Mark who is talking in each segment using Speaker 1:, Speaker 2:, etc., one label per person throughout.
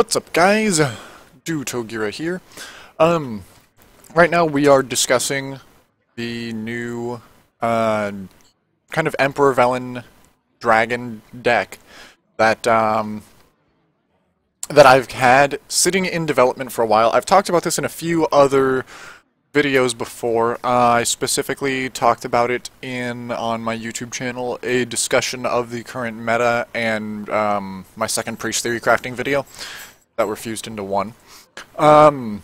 Speaker 1: What's up, guys? Dutogiraikonoka here. Right now we are discussing the new, kind of Emperor Velen dragon deck that, that I've had sitting in development for a while. I've talked about this in a few other videos before. I specifically talked about it on my YouTube channel, a discussion of the current meta, and my second Priest Theory crafting video that were fused into one. But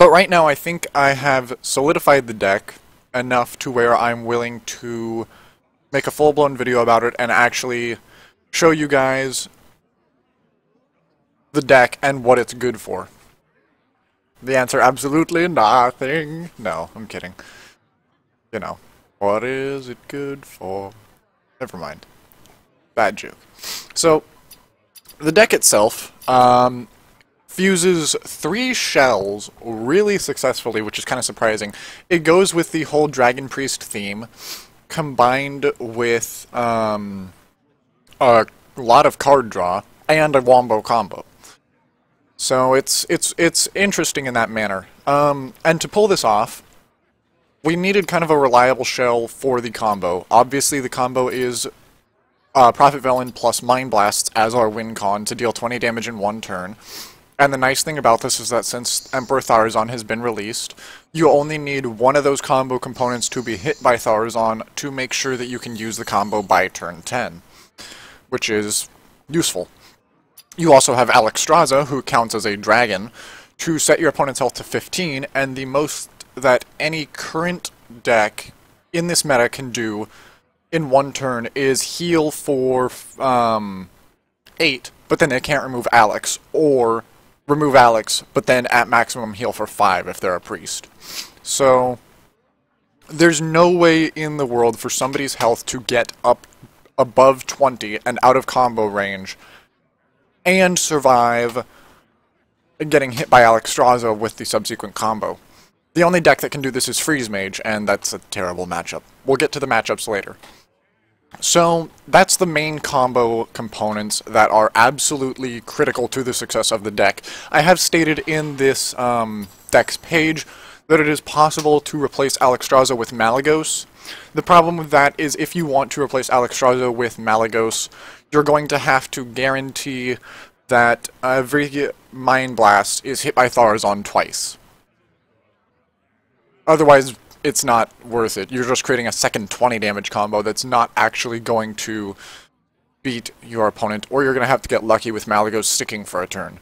Speaker 1: right now I think I have solidified the deck enough to where I'm willing to make a full-blown video about it and actually show you guys the deck and what it's good for. The answer, absolutely nothing. No, I'm kidding. You know, what is it good for? Never mind. Bad joke. So, the deck itself fuses 3 shells really successfully, which is kind of surprising. It goes with the whole Dragon Priest theme, combined with a lot of card draw and a wombo combo. So it's interesting in that manner. And to pull this off, we needed kind of a reliable shell for the combo. Obviously, the combo is Prophet Velen plus Mind Blasts as our win con to deal 20 damage in 1 turn. And the nice thing about this is that since Emperor Tharzan has been released, you only need one of those combo components to be hit by Tharzan to make sure that you can use the combo by turn 10, which is useful. You also have Alexstrasza, who counts as a dragon, to set your opponent's health to 15, and the most that any current deck in this meta can do in 1 turn is heal for 8, but then they can't remove Alex, or remove Alex, but then at maximum heal for 5 if they're a priest. So, there's no way in the world for somebody's health to get up above 20 and out of combo range and survive getting hit by Alexstrasza with the subsequent combo. The only deck that can do this is Freeze Mage, and that's a terrible matchup. We'll get to the matchups later. So, that's the main combo components that are absolutely critical to the success of the deck. I have stated in this deck's page that it is possible to replace Alexstrasza with Malygos. The problem with that is if you want to replace Alexstrasza with Malygos, you're going to have to guarantee that every Mind Blast is hit by Tharzan twice. Otherwise, it's not worth it. You're just creating a second 20 damage combo that's not actually going to beat your opponent, or you're going to have to get lucky with Malygos sticking for a turn,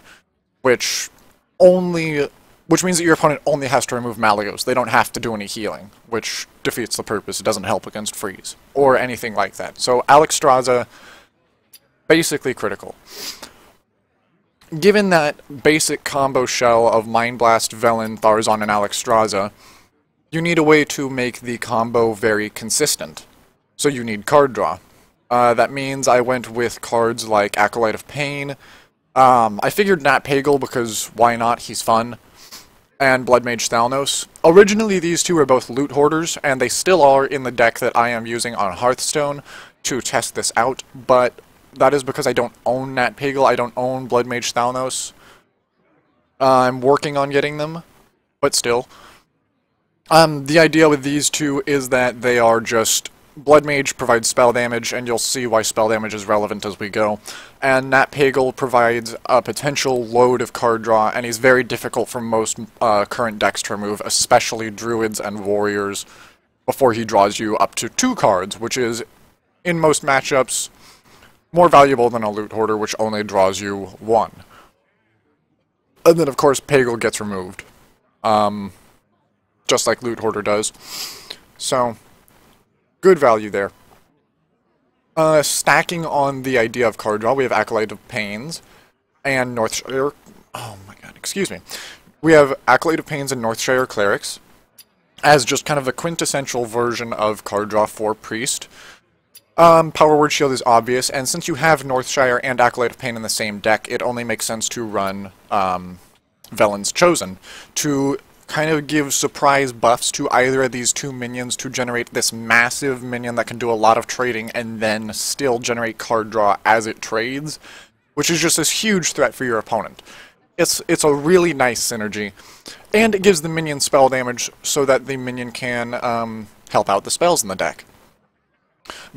Speaker 1: which means that your opponent only has to remove Malygos. They don't have to do any healing, which defeats the purpose. It doesn't help against freeze, or anything like that. So Alexstrasza, basically critical. Given that basic combo shell of Mind Blast, Velen, Tharzan, and Alexstrasza, you need a way to make the combo very consistent. So you need card draw. That means I went with cards like Acolyte of Pain. I figured Nat Pagal because why not, he's fun. And Blood Mage Thalnos. Originally these two were both loot hoarders, and they still are in the deck that I am using on Hearthstone to test this out, but that is because I don't own Nat Pagal, I don't own Blood Mage Thalnos. I'm working on getting them, but still. The idea with these two is that they are just... Blood Mage provides spell damage, and you'll see why spell damage is relevant as we go. And Nat Pagal provides a potential load of card draw, and he's very difficult for most current decks to remove, especially Druids and Warriors, before he draws you up to 2 cards, which is, in most matchups, more valuable than a Loot Hoarder, which only draws you 1. And then, of course, Pagal gets removed. Just like Loot Hoarder does. So, good value there. Stacking on the idea of card draw, we have Acolyte of Pains and Northshire... Oh my god, excuse me. We have Acolyte of Pains and Northshire Clerics as just kind of a quintessential version of card draw for Priest. Power Word Shield is obvious, and since you have Northshire and Acolyte of Pain in the same deck, it only makes sense to run Velen's Chosen to kind of give surprise buffs to either of these 2 minions to generate this massive minion that can do a lot of trading and then still generate card draw as it trades, which is just this huge threat for your opponent. It's a really nice synergy, and it gives the minion spell damage so that the minion can help out the spells in the deck.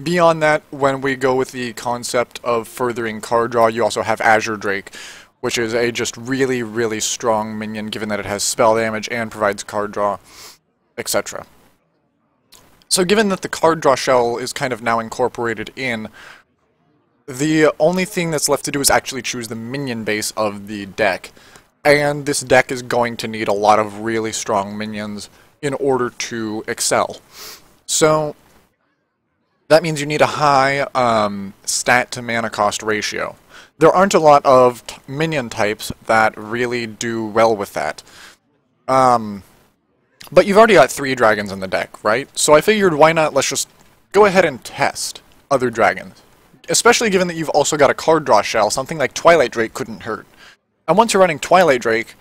Speaker 1: Beyond that, when we go with the concept of furthering card draw, you also have Azure Drake, which is a just really, really strong minion given that it has spell damage and provides card draw, etc. So given that the card draw shell is kind of now incorporated in, the only thing that's left to do is actually choose the minion base of the deck. And this deck is going to need a lot of really strong minions in order to excel. So that means you need a high stat to mana cost ratio. There aren't a lot of minion types that really do well with that. But you've already got 3 dragons in the deck, right? So I figured why not let's just go ahead and test other dragons. Especially given that you've also got a card draw shell, something like Twilight Drake couldn't hurt. And once you're running Twilight Drake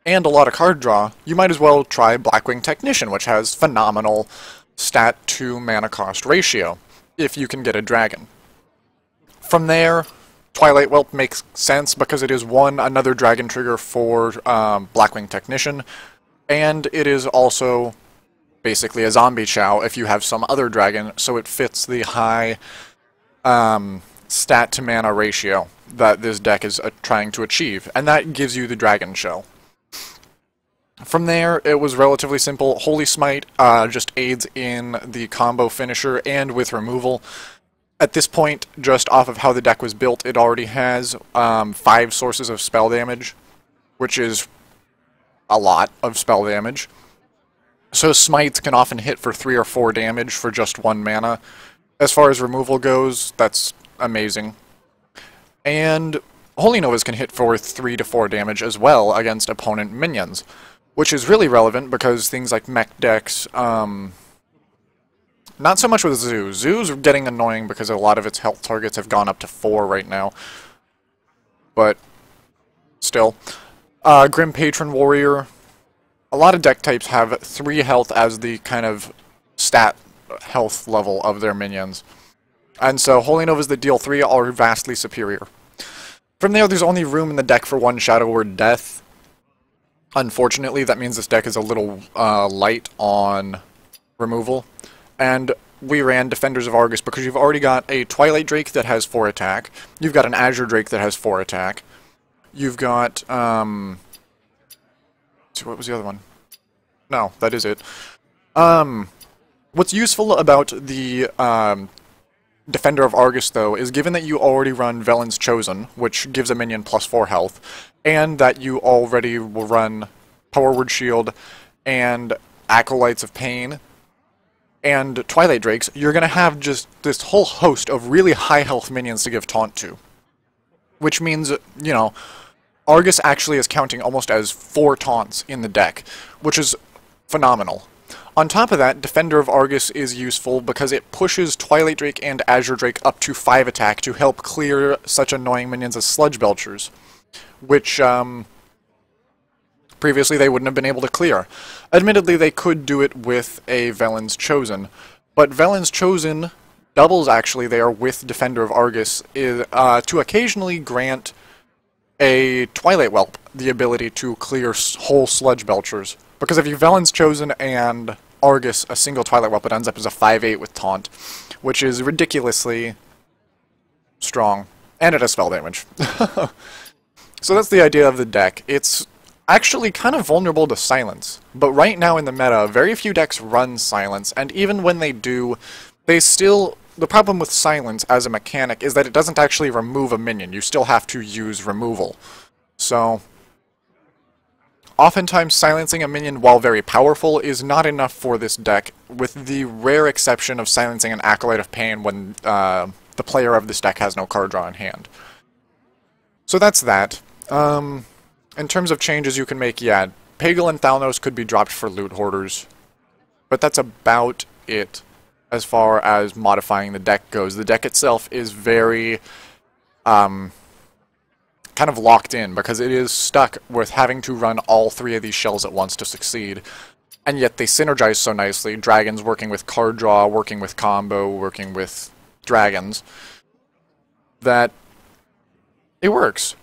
Speaker 1: and a lot of card draw, you might as well try Blackwing Technician, which has phenomenal stat to mana cost ratio, if you can get a dragon. From there, Twilight Whelp makes sense because it is another dragon trigger for Blackwing Technician, and it is also basically a zombie chow if you have some other dragon, so it fits the high stat to mana ratio that this deck is trying to achieve, and that gives you the dragon shell. From there, it was relatively simple. Holy Smite just aids in the combo finisher and with removal. At this point, just off of how the deck was built, it already has 5 sources of spell damage, which is a lot of spell damage. So Smites can often hit for 3 or 4 damage for just 1 mana. As far as removal goes, that's amazing. And Holy Novas can hit for 3 to 4 damage as well against opponent minions, which is really relevant because things like mech decks, not so much with Zoo. Zoo's getting annoying because a lot of its health targets have gone up to 4 right now. But still. Grim Patron Warrior. A lot of deck types have 3 health as the kind of stat health level of their minions. And so Holy Novas that deal 3 are vastly superior. From there, there's only room in the deck for 1 Shadow Word Death. Unfortunately, that means this deck is a little light on removal. And we ran Defenders of Argus because you've already got a Twilight Drake that has 4 attack. You've got an Azure Drake that has 4 attack. You've got, what was the other one? No, that is it. What's useful about the Defender of Argus, though, is given that you already run Velen's Chosen, which gives a minion plus 4 health, and that you already will run Power Word Shield and Acolytes of Pain and Twilight Drakes, you're going to have just this whole host of really high health minions to give taunt to. Which means, you know, Argus actually is counting almost as 4 taunts in the deck, which is phenomenal. On top of that, Defender of Argus is useful because it pushes Twilight Drake and Azure Drake up to 5 attack to help clear such annoying minions as Sludge Belchers, which previously they wouldn't have been able to clear. Admittedly, they could do it with a Velen's Chosen, but Velen's Chosen doubles actually there with Defender of Argus is, to occasionally grant a Twilight Whelp the ability to clear whole Sludge Belchers. Because if you Velen's Chosen and Argus a single Twilight Whelp, it ends up as a 5/8 with taunt, which is ridiculously strong, and it has spell damage. So that's the idea of the deck. It's actually kind of vulnerable to silence, but right now in the meta, very few decks run silence, and even when they do, they still... The problem with silence as a mechanic is that it doesn't actually remove a minion. You still have to use removal. So, oftentimes silencing a minion, while very powerful, is not enough for this deck, with the rare exception of silencing an Acolyte of Pain when the player of this deck has no card draw in hand. So that's that. In terms of changes you can make, yeah, Pagel and Thalnos could be dropped for Loot Hoarders, but that's about it as far as modifying the deck goes. The deck itself is very kind of locked in because it is stuck with having to run all 3 of these shells at once to succeed, and yet they synergize so nicely. Dragons working with card draw, working with combo, working with dragons. that it works.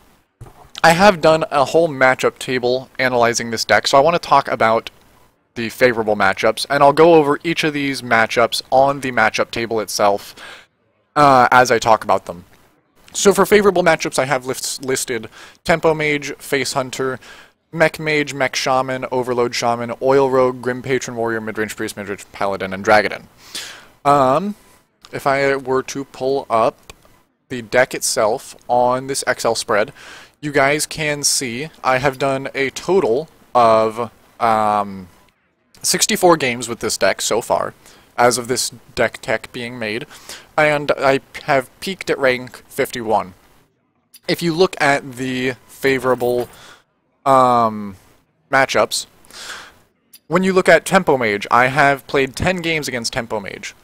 Speaker 1: I have done a whole matchup table analyzing this deck, so I want to talk about the favorable matchups, and I'll go over each of these matchups on the matchup table itself as I talk about them. So for favorable matchups, I have listed Tempo Mage, Face Hunter, Mech Mage, Mech Shaman, Overload Shaman, Oil Rogue, Grim Patron Warrior, Midrange Priest, Midrange Paladin, and Dragadin. If I were to pull up the deck itself on this Excel spread, you guys can see I have done a total of 64 games with this deck so far, as of this deck tech being made, and I have peaked at rank 51. If you look at the favorable matchups, when you look at Tempo Mage, I have played 10 games against Tempo Mage.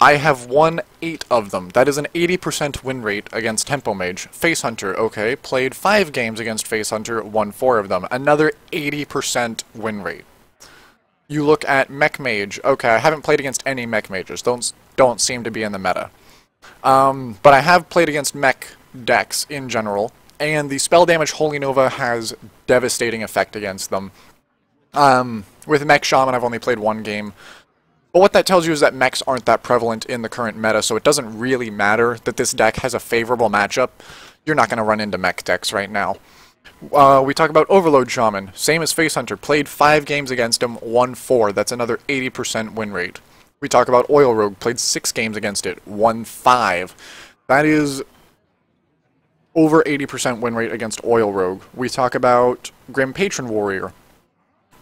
Speaker 1: I have won 8 of them. That is an 80% win rate against Tempo Mage. Face Hunter, okay, played 5 games against Face Hunter, won 4 of them. Another 80% win rate. You look at Mech Mage, okay, I haven't played against any Mech Mages. Don't seem to be in the meta. But I have played against Mech decks in general, and the spell damage Holy Nova has devastating effect against them. With Mech Shaman, I've only played 1 game. But what that tells you is that mechs aren't that prevalent in the current meta, so it doesn't really matter that this deck has a favorable matchup. You're not going to run into mech decks right now. We talk about Overload Shaman, same as Face Hunter, played 5 games against him, won 4, that's another 80% win rate. We talk about Oil Rogue, played 6 games against it, won 5. That is over 80% win rate against Oil Rogue. We talk about Grim Patron Warrior,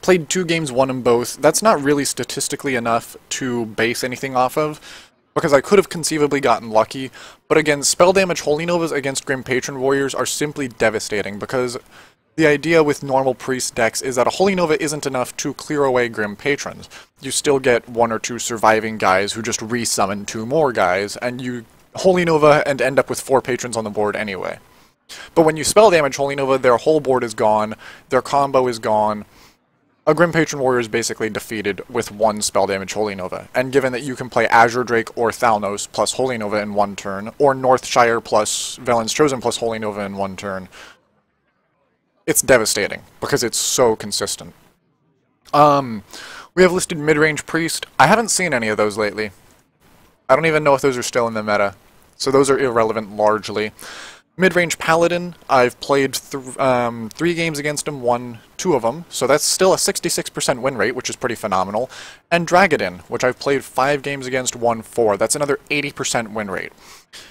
Speaker 1: played 2 games, won them both. That's not really statistically enough to base anything off of, because I could have conceivably gotten lucky, but again, spell damage Holy Novas against Grim Patron Warriors are simply devastating, because the idea with normal Priest decks is that a Holy Nova isn't enough to clear away Grim Patrons. You still get 1 or 2 surviving guys who just resummon 2 more guys, and you Holy Nova and end up with 4 Patrons on the board anyway. But when you spell damage Holy Nova, their whole board is gone, their combo is gone. A Grim Patron Warrior is basically defeated with 1 spell damage Holy Nova, and given that you can play Azure Drake or Thalnos plus Holy Nova in 1 turn, or Northshire plus Velen's Chosen plus Holy Nova in 1 turn, it's devastating, because it's so consistent. We have listed Midrange Priest. I haven't seen any of those lately. I don't even know if those are still in the meta, so those are irrelevant largely. Midrange Paladin, I've played 3 games against him, won 2 of them, so that's still a 66% win rate, which is pretty phenomenal. And Dragadin, which I've played 5 games against, won 4. That's another 80% win rate.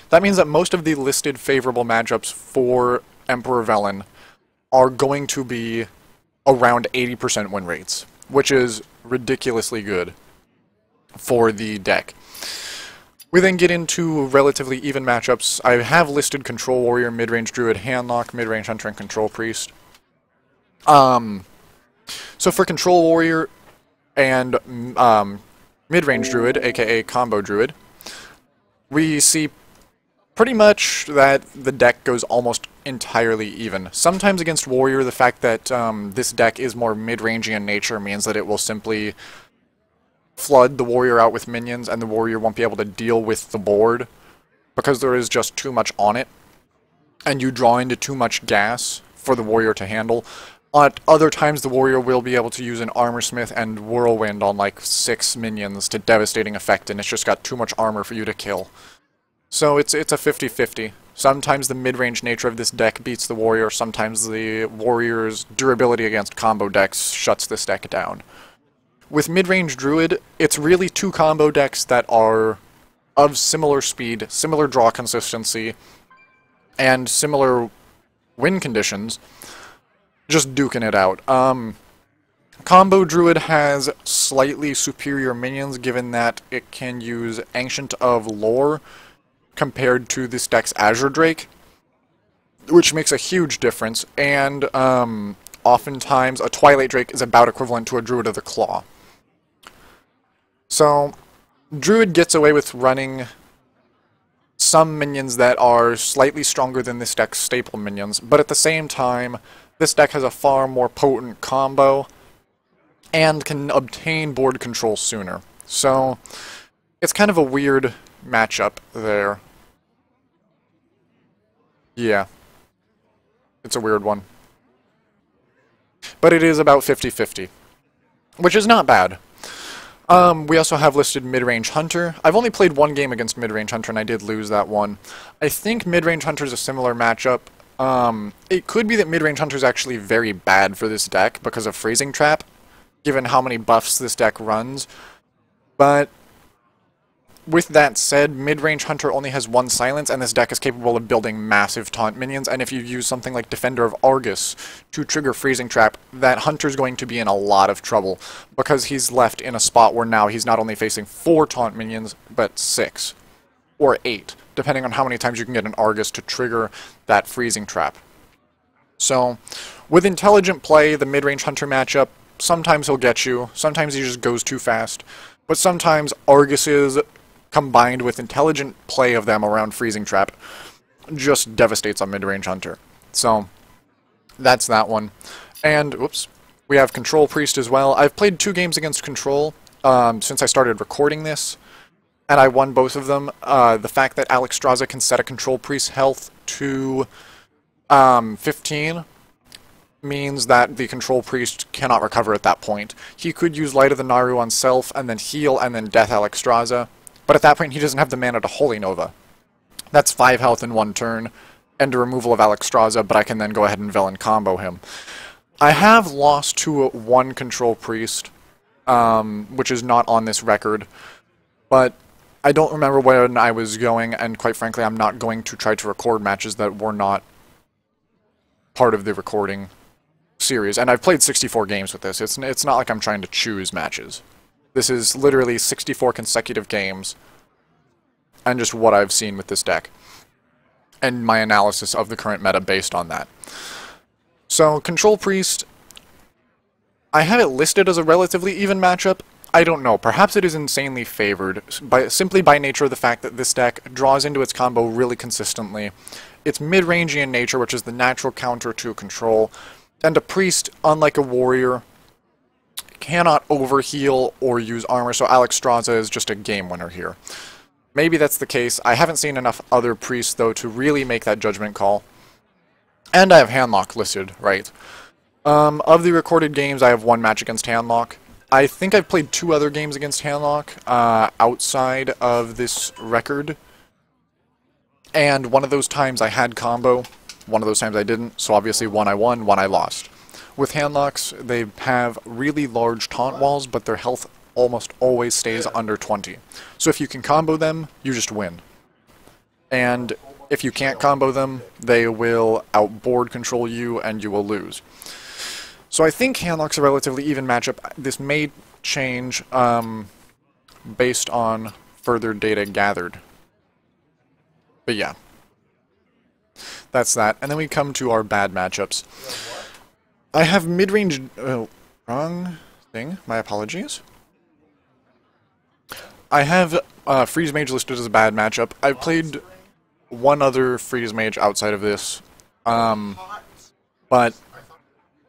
Speaker 1: That means that most of the listed favorable matchups for Emperor Velen are going to be around 80% win rates, which is ridiculously good for the deck. We then get into relatively even matchups. I have listed Control Warrior, Midrange Druid, Handlock, Midrange Hunter, and Control Priest. So for Control Warrior and Midrange Druid, aka Combo Druid, we see pretty much that the deck goes almost entirely even. Sometimes against Warrior, the fact that this deck is more mid-rangey in nature means that it will simply flood the warrior out with minions, and the warrior won't be able to deal with the board because there is just too much on it, and you draw into too much gas for the warrior to handle. At other times, the warrior will be able to use an Armor Smith and Whirlwind on like 6 minions to devastating effect, and it's just got too much armor for you to kill. So it's a 50-50. Sometimes the mid-range nature of this deck beats the warrior, sometimes the warrior's durability against combo decks shuts this deck down. With Midrange Druid, it's really 2 combo decks that are of similar speed, similar draw consistency, and similar win conditions, just duking it out. Combo Druid has slightly superior minions, given that it can use Ancient of Lore compared to this deck's Azure Drake, which makes a huge difference, and oftentimes a Twilight Drake is about equivalent to a Druid of the Claw. So, Druid gets away with running some minions that are slightly stronger than this deck's staple minions, but at the same time, this deck has a far more potent combo and can obtain board control sooner. So, it's kind of a weird matchup there. Yeah. It's a weird one. But it is about 50-50, which is not bad. We also have listed Mid-Range Hunter. I've only played one game against Mid-Range Hunter, and I did lose that one. I think Mid-Range Hunter is a similar matchup. It could be that Mid-Range Hunter is actually very bad for this deck because of Freezing Trap, given how many buffs this deck runs. But with that said, Mid-Range Hunter only has one silence, and this deck is capable of building massive taunt minions, and if you use something like Defender of Argus to trigger Freezing Trap, that Hunter's going to be in a lot of trouble, because he's left in a spot where now he's not only facing 4 taunt minions, but 6. Or 8, depending on how many times you can get an Argus to trigger that Freezing Trap. So, with intelligent play, the Mid-Range Hunter matchup, sometimes he'll get you, sometimes he just goes too fast, but sometimes Arguses combined with intelligent play of them around Freezing Trap just devastates on Mid-Range Hunter. So, that's that one. And, whoops, we have Control Priest as well. I've played 2 games against Control since I started recording this, and I won both of them. The fact that Alexstrasza can set a Control Priest health to 15 means that the Control Priest cannot recover at that point. He could use Light of the Naru on self, and then heal, and then death Alexstrasza. But at that point, he doesn't have the mana to Holy Nova. That's 5 health in 1 turn, and a removal of Alexstrasza, but I can then go ahead and Velen combo him. I have lost to 1 Control Priest, which is not on this record, but I don't remember when I was going, and quite frankly, I'm not going to try to record matches that were not part of the recording series. And I've played 64 games with this. It's not like I'm trying to choose matches. This is literally 64 consecutive games, and just what I've seen with this deck, and my analysis of the current meta based on that. So, Control Priest, I have it listed as a relatively even matchup. I don't know, perhaps it is insanely favored, simply by nature of the fact that this deck draws into its combo really consistently. It's mid-rangey in nature, which is the natural counter to Control, and a Priest, unlike a Warrior, cannot overheal or use armor, so Alexstrasza is just a game winner here. Maybe that's the case. I haven't seen enough other Priests, though, to really make that judgment call. And I have Handlock listed, right? Of the recorded games, I have 1 match against Handlock. I think I've played 2 other games against Handlock outside of this record. And one of those times I had combo, one of those times I didn't, so obviously one I won, one I lost. With Handlocks, they have really large taunt walls, but their health almost always stays under 20. So if you can combo them, you just win. And if you can't combo them, they will outboard control you, and you will lose. So I think Handlock's a relatively even matchup. This may change based on further data gathered. But yeah. That's that. And then we come to our bad matchups. I have mid-range... wrong thing. My apologies. I have Freeze Mage listed as a bad matchup. I've played 1 other Freeze Mage outside of this. But,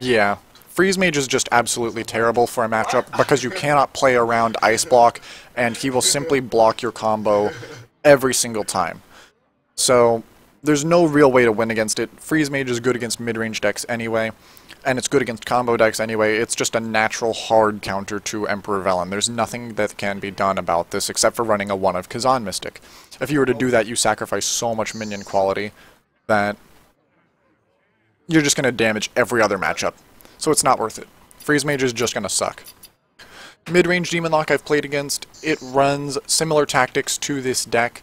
Speaker 1: yeah. Freeze Mage is just absolutely terrible for a matchup because you cannot play around Ice Block, and he will simply block your combo every single time. So, there's no real way to win against it. Freeze Mage is good against mid-range decks anyway, and it's good against combo decks anyway. It's just a natural hard counter to Emperor Velen. There's nothing that can be done about this except for running a 1 of Kazan Mystic. If you were to do that, you sacrifice so much minion quality that you're just going to damage every other matchup. So it's not worth it. Freeze Mage is just going to suck. Mid-range Demon Lock I've played against, it runs similar tactics to this deck,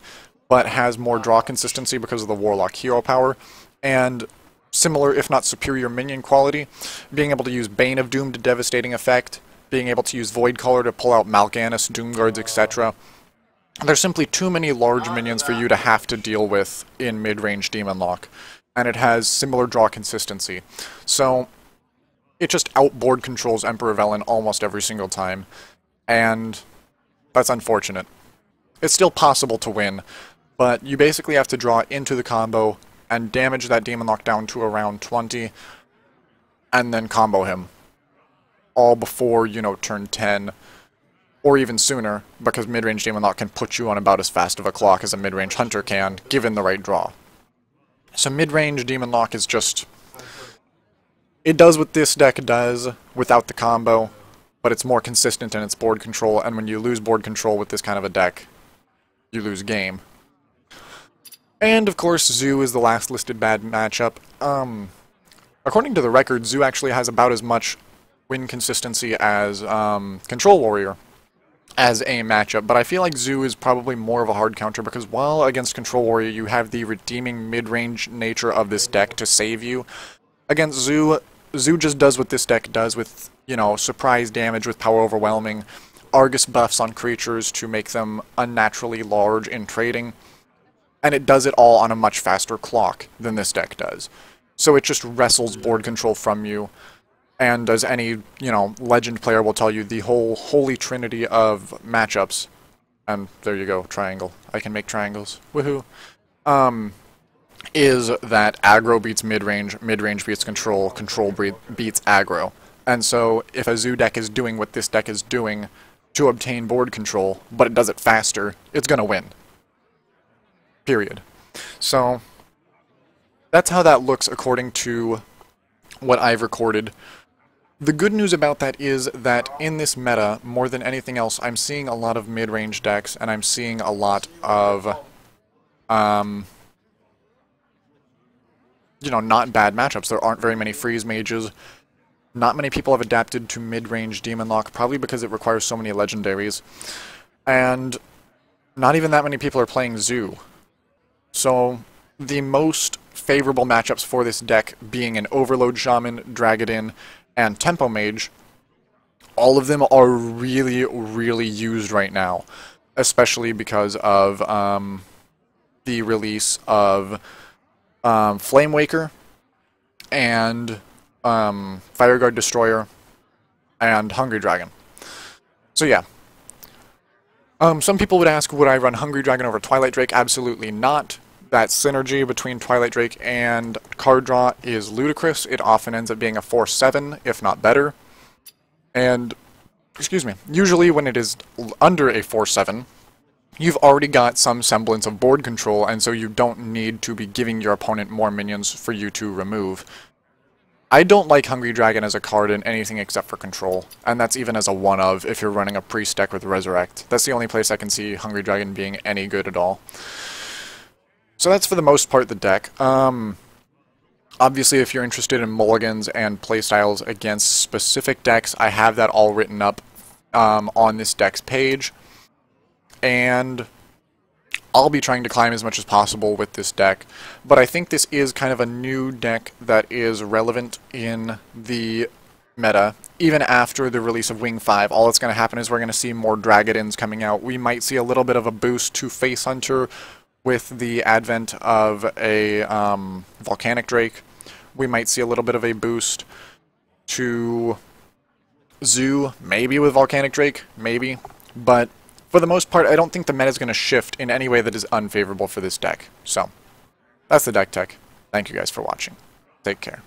Speaker 1: but has more draw consistency because of the Warlock hero power, and similar, if not superior, minion quality, being able to use Bane of Doom to devastating effect, being able to use Void Caller to pull out Mal'Ganis, Doomguards, etc. There's simply too many large minions for you to have to deal with in mid-range Demon Lock, and it has similar draw consistency. So, it just outboard controls Emperor Velen almost every single time, and that's unfortunate. It's still possible to win, but you basically have to draw into the combo and damage that Demon Lock down to around 20, and then combo him. All before, you know, turn 10, or even sooner, because mid-range Demon Lock can put you on about as fast of a clock as a mid-range Hunter can, given the right draw. So mid-range Demon Lock is just... It does what this deck does without the combo, but it's more consistent in its board control, and when you lose board control with this kind of a deck, you lose game. And, of course, Zoo is the last listed bad matchup. According to the record, Zoo actually has about as much win consistency as Control Warrior as a matchup, but I feel like Zoo is probably more of a hard counter because while against Control Warrior you have the redeeming mid-range nature of this deck to save you, against Zoo, Zoo just does what this deck does with, you know, surprise damage with power overwhelming, Argus buffs on creatures to make them unnaturally large in trading, and it does it all on a much faster clock than this deck does. So it just wrestles board control from you, and as any, you know, Legend player will tell you, the whole holy trinity of matchups, and there you go, triangle. I can make triangles. Woohoo! Is that aggro beats mid-range, mid-range beats control, control beats aggro. And so, if a Zoo deck is doing what this deck is doing to obtain board control, but it does it faster, it's gonna win. Period. So, that's how that looks according to what I've recorded. The good news about that is that in this meta, more than anything else, I'm seeing a lot of mid-range decks, and I'm seeing a lot of, you know, not bad matchups. There aren't very many freeze mages. Not many people have adapted to mid-range Demon Lock, probably because it requires so many legendaries. And not even that many people are playing Zoo. So, the most favorable matchups for this deck being an Overload Shaman, Dragadin, and Tempo Mage, all of them are really, really used right now. Especially because of the release of Flamewaker, and Fireguard Destroyer, and Hungry Dragon. So yeah. Some people would ask, would I run Hungry Dragon over Twilight Drake? Absolutely not. That synergy between Twilight Drake and card draw is ludicrous. It often ends up being a 4-7, if not better. And, excuse me, usually when it is under a 4-7, you've already got some semblance of board control, and so you don't need to be giving your opponent more minions for you to remove. I don't like Hungry Dragon as a card in anything except for control, and that's even as a one-of if you're running a priest deck with Resurrect. That's the only place I can see Hungry Dragon being any good at all. So that's for the most part the deck. Obviously, if you're interested in mulligans and playstyles against specific decks, I have that all written up on this deck's page. And I'll be trying to climb as much as possible with this deck, but I think this is kind of a new deck that is relevant in the meta. Even after the release of Wing 5, all that's going to happen is we're going to see more Dragadins coming out. We might see a little bit of a boost to Face Hunter with the advent of a Volcanic Drake. We might see a little bit of a boost to Zoo, maybe with Volcanic Drake, maybe, but for the most part, I don't think the meta is going to shift in any way that is unfavorable for this deck. So, that's the deck tech. Thank you guys for watching. Take care.